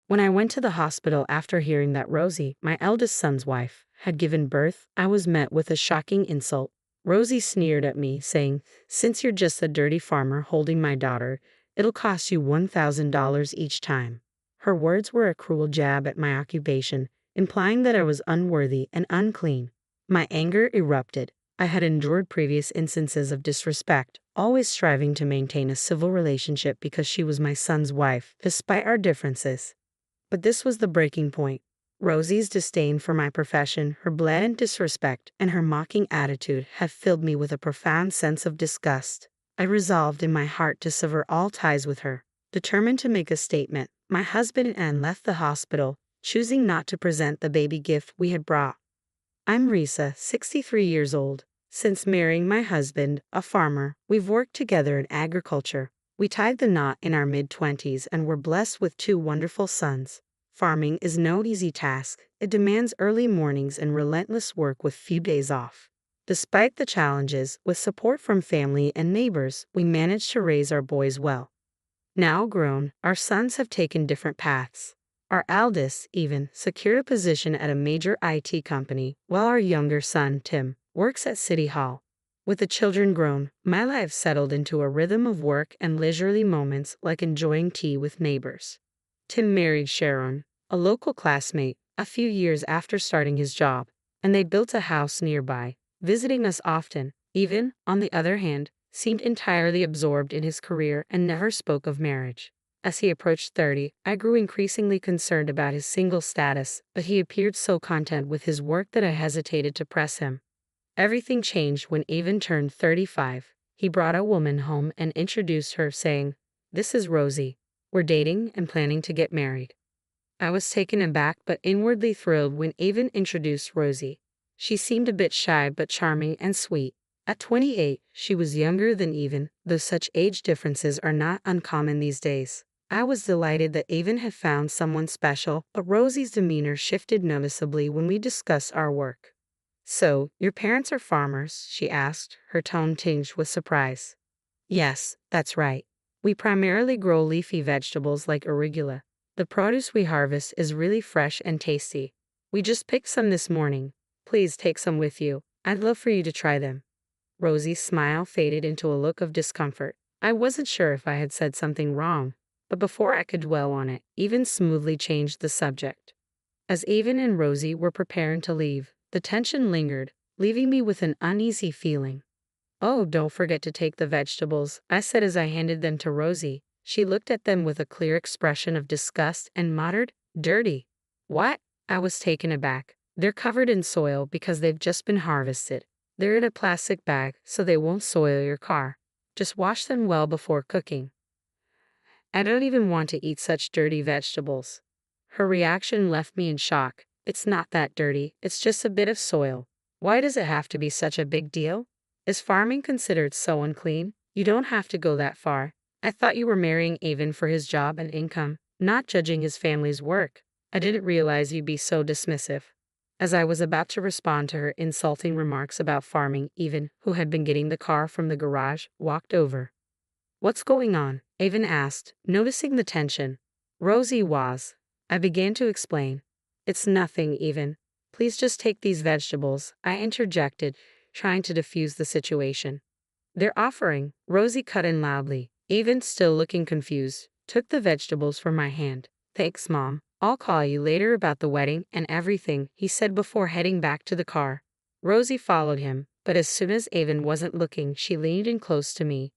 When I went to the hospital after hearing that Rosie, my eldest son's wife, had given birth, I was met with a shocking insult. Rosie sneered at me, saying, "Since you're just a dirty farmer holding my daughter, it'll cost you $1,000 each time." Her words were a cruel jab at my occupation, implying that I was unworthy and unclean. My anger erupted. I had endured previous instances of disrespect, always striving to maintain a civil relationship because she was my son's wife, despite our differences. But this was the breaking point. Rosie's disdain for my profession, her blatant disrespect, and her mocking attitude had filled me with a profound sense of disgust. I resolved in my heart to sever all ties with her. Determined to make a statement, my husband and I left the hospital, choosing not to present the baby gift we had brought. I'm Risa, 63 years old. Since marrying my husband, a farmer, we've worked together in agriculture. We tied the knot in our mid-20s and were blessed with 2 wonderful sons. Farming is no easy task. It demands early mornings and relentless work with few days off. Despite the challenges, with support from family and neighbors, we managed to raise our boys well. Now grown, our sons have taken different paths. Our eldest, even, secured a position at a major IT company, while our younger son, Tim, works at City Hall. With the children grown, my life settled into a rhythm of work and leisurely moments like enjoying tea with neighbors. Tim married Sharon, a local classmate, a few years after starting his job, and they built a house nearby, visiting us often. Even, on the other hand, seemed entirely absorbed in his career and never spoke of marriage. As he approached 30, I grew increasingly concerned about his single status, but he appeared so content with his work that I hesitated to press him. Everything changed when Avon turned 35. He brought a woman home and introduced her, saying, "This is Rosie. We're dating and planning to get married." I was taken aback but inwardly thrilled when Avon introduced Rosie. She seemed a bit shy but charming and sweet. At 28, she was younger than Avon, though such age differences are not uncommon these days. I was delighted that Avon had found someone special, but Rosie's demeanor shifted noticeably when we discussed our work. "So, your parents are farmers?" she asked, her tone tinged with surprise. "Yes, that's right. We primarily grow leafy vegetables like arugula. The produce we harvest is really fresh and tasty. We just picked some this morning. Please take some with you. I'd love for you to try them." Rosie's smile faded into a look of discomfort. I wasn't sure if I had said something wrong, but before I could dwell on it, Avon smoothly changed the subject. As Avon and Rosie were preparing to leave, the tension lingered, leaving me with an uneasy feeling. "Oh, don't forget to take the vegetables," I said as I handed them to Rosie. She looked at them with a clear expression of disgust and muttered, "Dirty." "What?" I was taken aback. "They're covered in soil because they've just been harvested. They're in a plastic bag so they won't soil your car. Just wash them well before cooking." "I don't even want to eat such dirty vegetables." Her reaction left me in shock. "It's not that dirty, it's just a bit of soil. Why does it have to be such a big deal? Is farming considered so unclean? You don't have to go that far. I thought you were marrying Avon for his job and income, not judging his family's work. I didn't realize you'd be so dismissive." As I was about to respond to her insulting remarks about farming, Avon, who had been getting the car from the garage, walked over. "What's going on?" Avon asked, noticing the tension. "Rosie was." I began to explain. "It's nothing, Avon. Please just take these vegetables," I interjected, trying to defuse the situation. "They're offering," Rosie cut in loudly. Avon, still looking confused, took the vegetables from my hand. "Thanks, Mom. I'll call you later about the wedding and everything," he said before heading back to the car. Rosie followed him, but as soon as Avon wasn't looking, she leaned in close to me.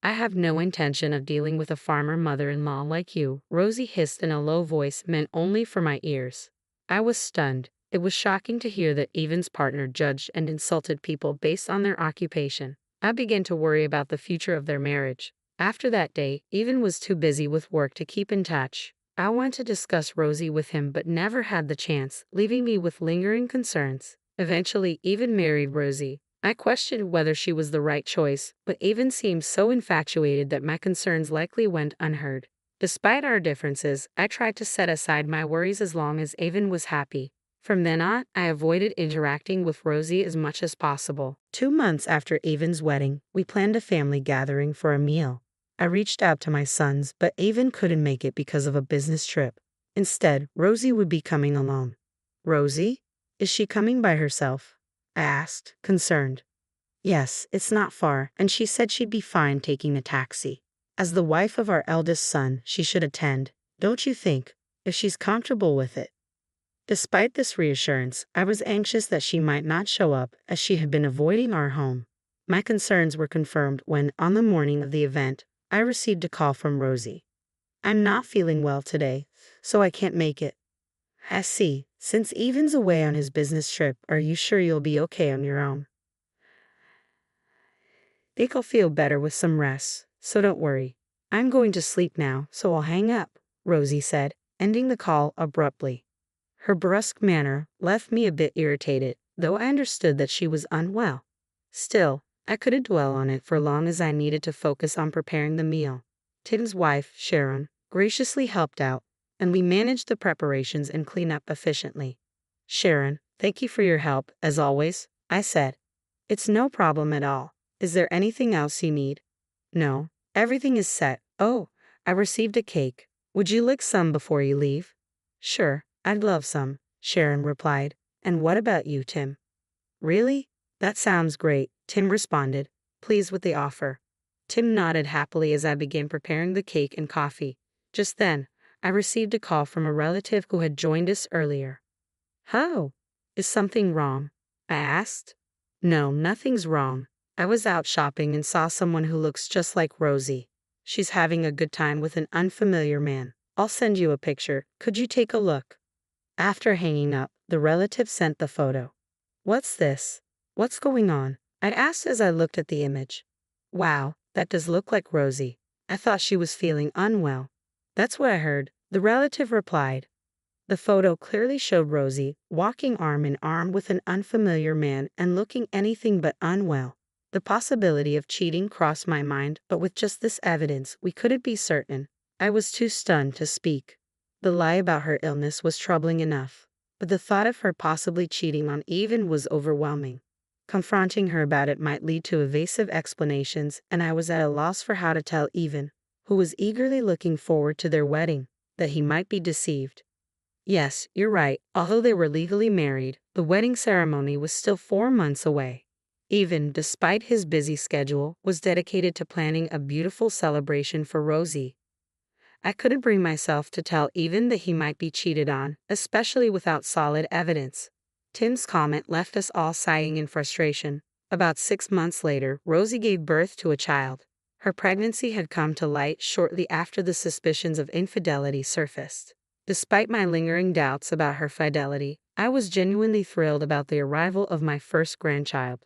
"I have no intention of dealing with a farmer mother-in-law like you," Rosie hissed in a low voice meant only for my ears. I was stunned. It was shocking to hear that Avon's partner judged and insulted people based on their occupation. I began to worry about the future of their marriage. After that day, Avon was too busy with work to keep in touch. I wanted to discuss Rosie with him but never had the chance, leaving me with lingering concerns. Eventually, Avon married Rosie. I questioned whether she was the right choice, but Avon seemed so infatuated that my concerns likely went unheard. Despite our differences, I tried to set aside my worries as long as Avon was happy. From then on, I avoided interacting with Rosie as much as possible. 2 months after Avon's wedding, we planned a family gathering for a meal. I reached out to my sons, but Avon couldn't make it because of a business trip. Instead, Rosie would be coming alone. Rosie? Is she coming by herself? I asked, concerned. Yes, it's not far, and she said she'd be fine taking a taxi. As the wife of our eldest son, she should attend, don't you think, if she's comfortable with it? Despite this reassurance, I was anxious that she might not show up, as she had been avoiding our home. My concerns were confirmed when, on the morning of the event, I received a call from Rosie. I'm not feeling well today, so I can't make it. I see. Since Evan's away on his business trip, are you sure you'll be okay on your own? Think I'll feel better with some rest, so don't worry. I'm going to sleep now, so I'll hang up, Rosie said, ending the call abruptly. Her brusque manner left me a bit irritated, though I understood that she was unwell. Still, I couldn't dwell on it for long as I needed to focus on preparing the meal. Tim's wife, Sharon, graciously helped out, and we managed the preparations and cleanup efficiently. Sharon, thank you for your help, as always, I said. It's no problem at all. Is there anything else you need? No, everything is set. Oh, I received a cake. Would you like some before you leave? Sure, I'd love some, Sharon replied. And what about you, Tim? Really? That sounds great, Tim responded, pleased with the offer. Tim nodded happily as I began preparing the cake and coffee. Just then, I received a call from a relative who had joined us earlier. How? Is something wrong? I asked. No, nothing's wrong. I was out shopping and saw someone who looks just like Rosie. She's having a good time with an unfamiliar man. I'll send you a picture. Could you take a look? After hanging up, the relative sent the photo. What's this? What's going on? I asked as I looked at the image. Wow, that does look like Rosie. I thought she was feeling unwell. That's what I heard, the relative replied. The photo clearly showed Rosie walking arm in arm with an unfamiliar man and looking anything but unwell. The possibility of cheating crossed my mind, but with just this evidence, we couldn't be certain. I was too stunned to speak. The lie about her illness was troubling enough, but the thought of her possibly cheating on Evan was overwhelming. Confronting her about it might lead to evasive explanations, and I was at a loss for how to tell Evan, who was eagerly looking forward to their wedding, that he might be deceived. Yes, you're right. Although they were legally married, the wedding ceremony was still 4 months away. Evan, despite his busy schedule, was dedicated to planning a beautiful celebration for Rosie. I couldn't bring myself to tell Evan that he might be cheated on, especially without solid evidence. Tim's comment left us all sighing in frustration. About 6 months later, Rosie gave birth to a child. Her pregnancy had come to light shortly after the suspicions of infidelity surfaced. Despite my lingering doubts about her fidelity, I was genuinely thrilled about the arrival of my first grandchild.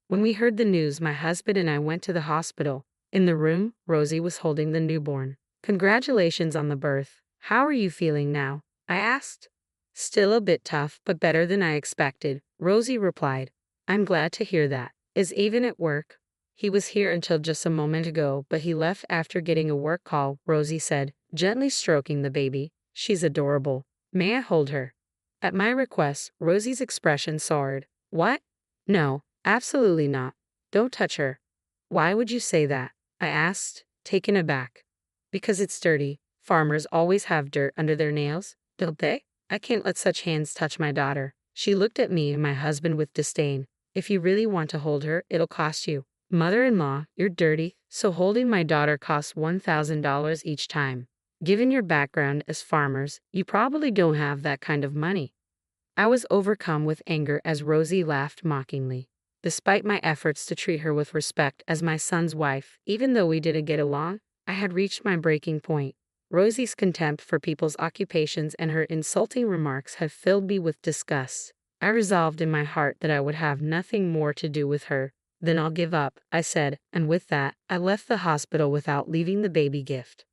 When we heard the news, my husband and I went to the hospital. In the room, Rosie was holding the newborn. Congratulations on the birth. How are you feeling now? I asked. Still a bit tough, but better than I expected, Rosie replied. I'm glad to hear that. Is Evan at work? He was here until just a moment ago, but he left after getting a work call, Rosie said, gently stroking the baby. She's adorable. May I hold her? At my request, Rosie's expression soared. What? No, absolutely not. Don't touch her. Why would you say that? I asked, taken aback. Because it's dirty. Farmers always have dirt under their nails, don't they? I can't let such hands touch my daughter. She looked at me and my husband with disdain. If you really want to hold her, it'll cost you. Mother-in-law, you're dirty, so holding my daughter costs $1,000 each time. Given your background as farmers, you probably don't have that kind of money. I was overcome with anger as Rosie laughed mockingly. Despite my efforts to treat her with respect as my son's wife, even though we didn't get along, I had reached my breaking point. Rosie's contempt for people's occupations and her insulting remarks had filled me with disgust. I resolved in my heart that I would have nothing more to do with her. Then I'll give up, I said, and with that, I left the hospital without leaving the baby gift.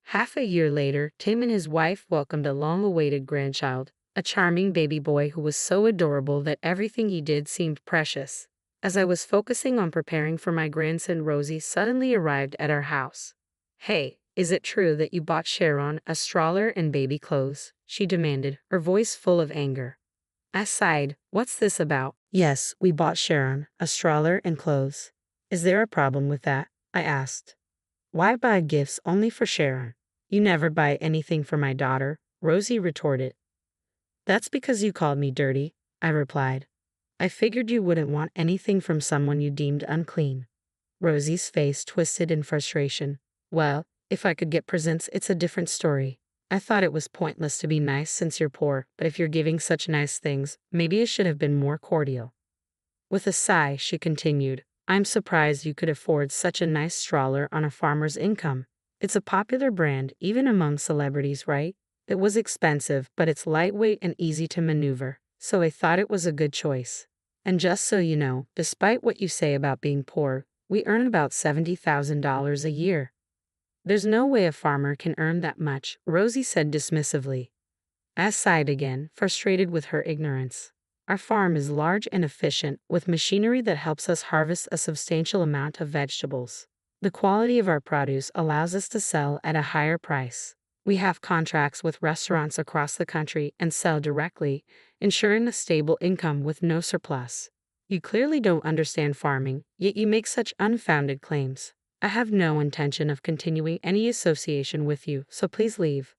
Half a year later, Tim and his wife welcomed a long-awaited grandchild, a charming baby boy who was so adorable that everything he did seemed precious. As I was focusing on preparing for my grandson, Rosie suddenly arrived at our house. Hey, is it true that you bought Sharon a stroller and baby clothes? She demanded, her voice full of anger. I sighed. What's this about? Yes, we bought Sharon a stroller and clothes. Is there a problem with that? I asked. Why buy gifts only for Sharon? You never buy anything for my daughter, Rosie retorted. That's because you called me dirty, I replied. I figured you wouldn't want anything from someone you deemed unclean. Rosie's face twisted in frustration. Well, if I could get presents, it's a different story. I thought it was pointless to be nice since you're poor, but if you're giving such nice things, maybe it should have been more cordial. With a sigh, she continued, I'm surprised you could afford such a nice stroller on a farmer's income. It's a popular brand, even among celebrities, right? It was expensive, but it's lightweight and easy to maneuver, so I thought it was a good choice. And just so you know, despite what you say about being poor, we earn about $70,000 a year. There's no way a farmer can earn that much, Rosie said dismissively. I sighed again, frustrated with her ignorance. Our farm is large and efficient, with machinery that helps us harvest a substantial amount of vegetables. The quality of our produce allows us to sell at a higher price. We have contracts with restaurants across the country and sell directly, ensuring a stable income with no surplus. You clearly don't understand farming, yet you make such unfounded claims. I have no intention of continuing any association with you, so please leave.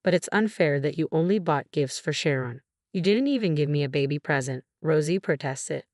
But it's unfair that you only bought gifts for Sharon. You didn't even give me a baby present, Rosie protested.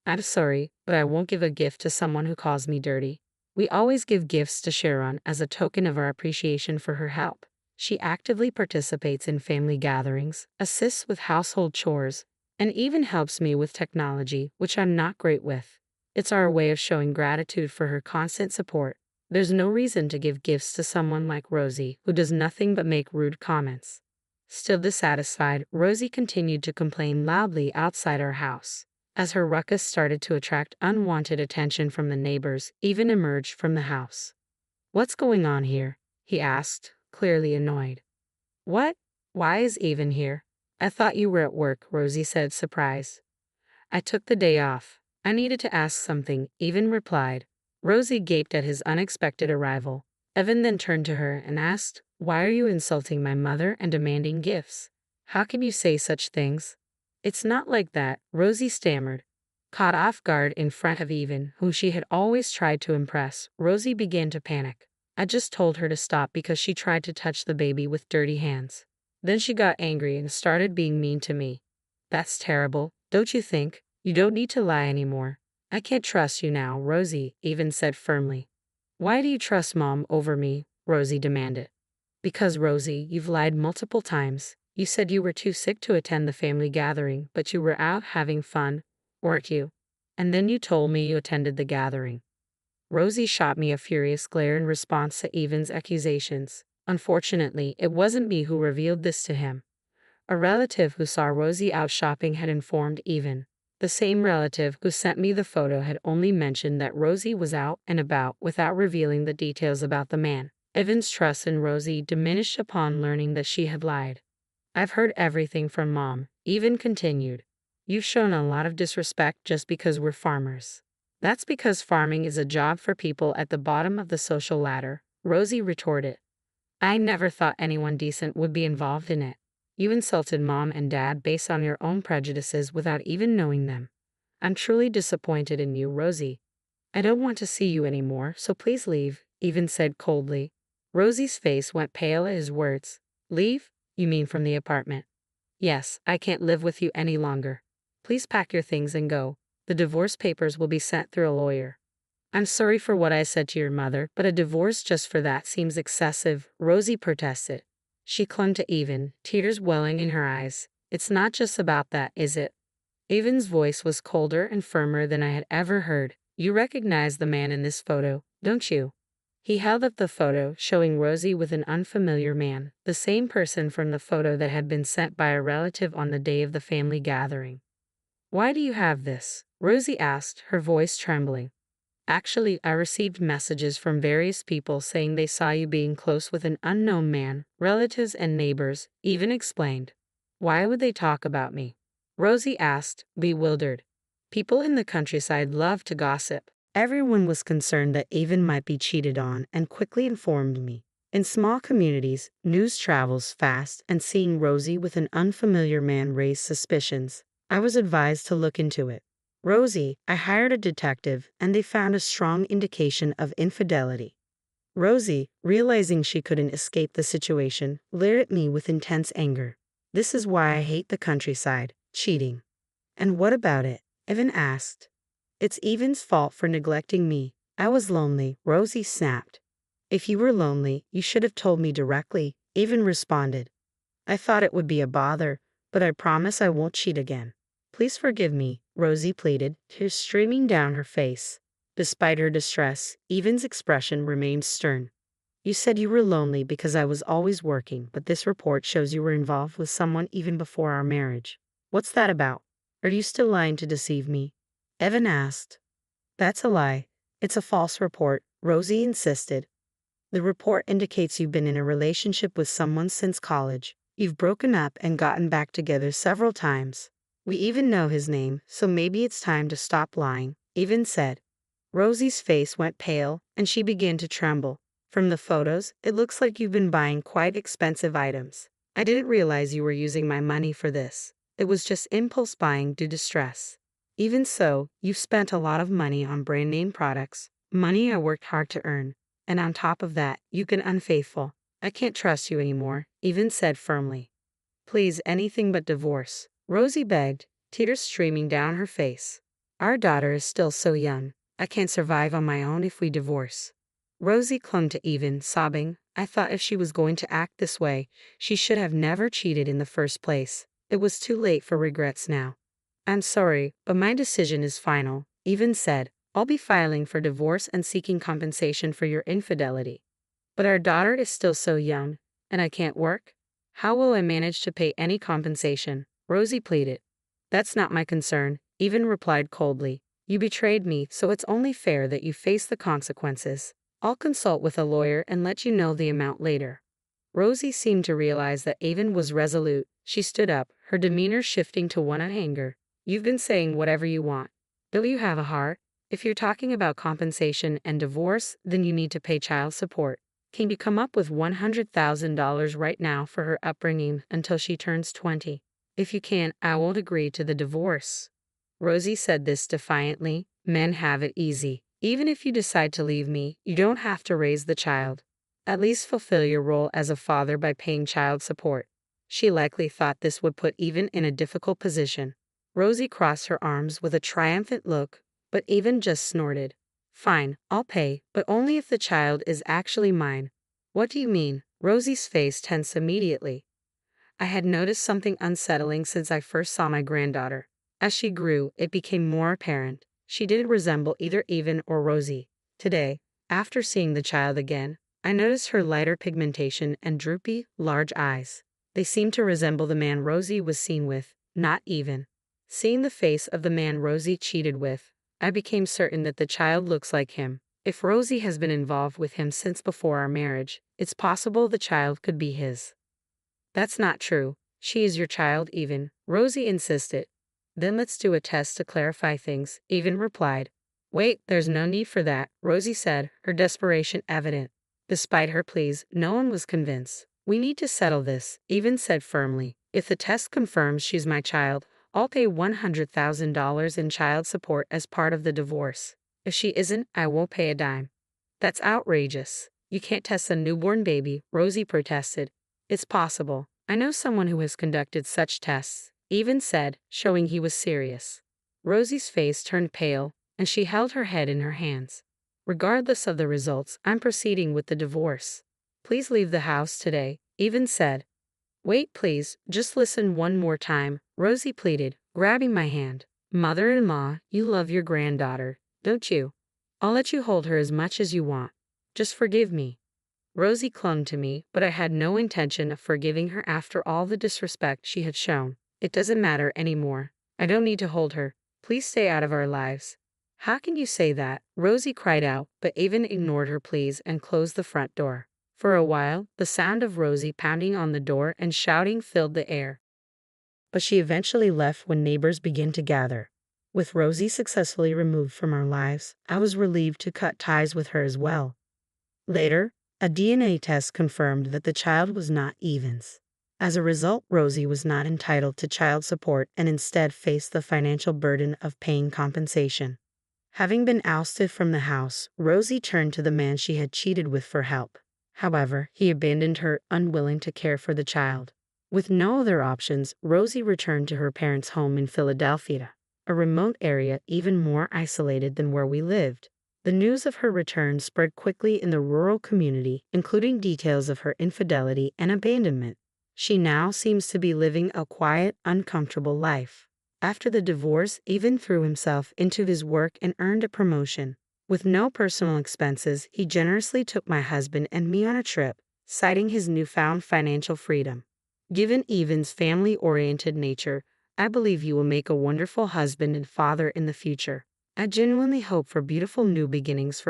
I'm sorry, but I won't give a gift to someone who calls me dirty. We always give gifts to Sharon as a token of our appreciation for her help. She actively participates in family gatherings, assists with household chores, and even helps me with technology, which I'm not great with. It's our way of showing gratitude for her constant support. There's no reason to give gifts to someone like Rosie, who does nothing but make rude comments. Still dissatisfied, Rosie continued to complain loudly outside our house. As her ruckus started to attract unwanted attention from the neighbors, Even emerged from the house. What's going on here? He asked, clearly annoyed. What? Why is Even here? I thought you were at work, Rosie said, surprised. I took the day off. I needed to ask something, Even replied. Rosie gaped at his unexpected arrival. Evan then turned to her and asked, Why are you insulting my mother and demanding gifts? How can you say such things? It's not like that, Rosie stammered. Caught off guard in front of Even, who she had always tried to impress, Rosie began to panic. I just told her to stop because she tried to touch the baby with dirty hands. Then she got angry and started being mean to me. That's terrible, don't you think? You don't need to lie anymore. I can't trust you now, Rosie, Even said firmly. Why do you trust Mom over me? Rosie demanded. Because, Rosie, you've lied multiple times. You said you were too sick to attend the family gathering, but you were out having fun, weren't you? And then you told me you attended the gathering. Rosie shot me a furious glare in response to Even's accusations. Unfortunately, it wasn't me who revealed this to him. A relative who saw Rosie out shopping had informed Even. The same relative who sent me the photo had only mentioned that Rosie was out and about without revealing the details about the man. Evan's trust in Rosie diminished upon learning that she had lied. I've heard everything from Mom, Even continued. You've shown a lot of disrespect just because we're farmers. That's because farming is a job for people at the bottom of the social ladder, Rosie retorted. I never thought anyone decent would be involved in it. You insulted Mom and Dad based on your own prejudices without even knowing them. I'm truly disappointed in you, Rosie. I don't want to see you anymore, so please leave, Even said coldly. Rosie's face went pale at his words. Leave? You mean from the apartment? Yes, I can't live with you any longer. Please pack your things and go. The divorce papers will be sent through a lawyer. I'm sorry for what I said to your mother, but a divorce just for that seems excessive, Rosie protested. She clung to Even, tears welling in her eyes. It's not just about that, is it? Even's voice was colder and firmer than I had ever heard. You recognize the man in this photo, don't you? He held up the photo, showing Rosie with an unfamiliar man, the same person from the photo that had been sent by a relative on the day of the family gathering. Why do you have this? Rosie asked, her voice trembling. Actually, I received messages from various people saying they saw you being close with an unknown man, relatives and neighbors, Even explained. Why would they talk about me? Rosie asked, bewildered. People in the countryside love to gossip. Everyone was concerned that Even might be cheated on and quickly informed me. In small communities, news travels fast, and seeing Rosie with an unfamiliar man raised suspicions. I was advised to look into it. Rosie, I hired a detective, and they found a strong indication of infidelity. Rosie, realizing she couldn't escape the situation, glared at me with intense anger. This is why I hate the countryside. Cheating. And what about it? Evan asked. It's Evan's fault for neglecting me. I was lonely, Rosie snapped. If you were lonely, you should have told me directly, Evan responded. I thought it would be a bother, but I promise I won't cheat again. Please forgive me, Rosie pleaded, tears streaming down her face. Despite her distress, Evan's expression remained stern. You said you were lonely because I was always working, but this report shows you were involved with someone even before our marriage. What's that about? Are you still lying to deceive me? Evan asked. That's a lie. It's a false report, Rosie insisted. The report indicates you've been in a relationship with someone since college. You've broken up and gotten back together several times. We even know his name, so maybe it's time to stop lying, Evan said. Rosie's face went pale, and she began to tremble. From the photos, it looks like you've been buying quite expensive items. I didn't realize you were using my money for this. It was just impulse buying due to stress. Even so, you've spent a lot of money on brand name products, money I worked hard to earn. And on top of that, you've been unfaithful. I can't trust you anymore, Evan said firmly. Please, anything but divorce, Rosie begged, tears streaming down her face. Our daughter is still so young. I can't survive on my own if we divorce. Rosie clung to Evan, sobbing. I thought if she was going to act this way, she should have never cheated in the first place. It was too late for regrets now. I'm sorry, but my decision is final, Evan said. I'll be filing for divorce and seeking compensation for your infidelity. But our daughter is still so young, and I can't work. How will I manage to pay any compensation? Rosie pleaded. That's not my concern, Evan replied coldly. You betrayed me, so it's only fair that you face the consequences. I'll consult with a lawyer and let you know the amount later. Rosie seemed to realize that Evan was resolute. She stood up, her demeanor shifting to one of anger. You've been saying whatever you want. Don't you have a heart? If you're talking about compensation and divorce, then you need to pay child support. Can you come up with $100,000 right now for her upbringing until she turns 20? If you can't, I won't agree to the divorce. Rosie said this defiantly. Men have it easy. Even if you decide to leave me, you don't have to raise the child. At least fulfill your role as a father by paying child support. She likely thought this would put Evan in a difficult position. Rosie crossed her arms with a triumphant look, but Evan just snorted. Fine, I'll pay, but only if the child is actually mine. What do you mean? Rosie's face tensed immediately. I had noticed something unsettling since I first saw my granddaughter. As she grew, it became more apparent. She didn't resemble either Evan or Rosie. Today, after seeing the child again, I noticed her lighter pigmentation and droopy, large eyes. They seemed to resemble the man Rosie was seen with, not Evan. Seeing the face of the man Rosie cheated with, I became certain that the child looks like him. If Rosie has been involved with him since before our marriage, it's possible the child could be his. That's not true. She is your child, Evan, Rosie insisted. Then let's do a test to clarify things, Evan replied. Wait, there's no need for that, Rosie said, her desperation evident. Despite her pleas, no one was convinced. We need to settle this, Evan said firmly. If the test confirms she's my child, I'll pay $100,000 in child support as part of the divorce. If she isn't, I won't pay a dime. That's outrageous. You can't test a newborn baby, Rosie protested. It's possible. I know someone who has conducted such tests, Evan said, showing he was serious. Rosie's face turned pale, and she held her head in her hands. Regardless of the results, I'm proceeding with the divorce. Please leave the house today, Evan said. Wait, please, just listen one more time, Rosie pleaded, grabbing my hand. Mother-in-law, you love your granddaughter, don't you? I'll let you hold her as much as you want. Just forgive me. Rosie clung to me, but I had no intention of forgiving her after all the disrespect she had shown. It doesn't matter anymore. I don't need to hold her. Please stay out of our lives. How can you say that? Rosie cried out, but Evan ignored her pleas and closed the front door. For a while, the sound of Rosie pounding on the door and shouting filled the air. But she eventually left when neighbors began to gather. With Rosie successfully removed from our lives, I was relieved to cut ties with her as well. Later, a DNA test confirmed that the child was not Evan's. As a result, Rosie was not entitled to child support and instead faced the financial burden of paying compensation. Having been ousted from the house, Rosie turned to the man she had cheated with for help. However, he abandoned her, unwilling to care for the child. With no other options, Rosie returned to her parents' home in Philadelphia, a remote area even more isolated than where we lived. The news of her return spread quickly in the rural community, including details of her infidelity and abandonment. She now seems to be living a quiet, uncomfortable life. After the divorce, Evan threw himself into his work and earned a promotion. With no personal expenses, he generously took my husband and me on a trip, citing his newfound financial freedom. Given Evan's family-oriented nature, I believe you will make a wonderful husband and father in the future. I genuinely hope for beautiful new beginnings for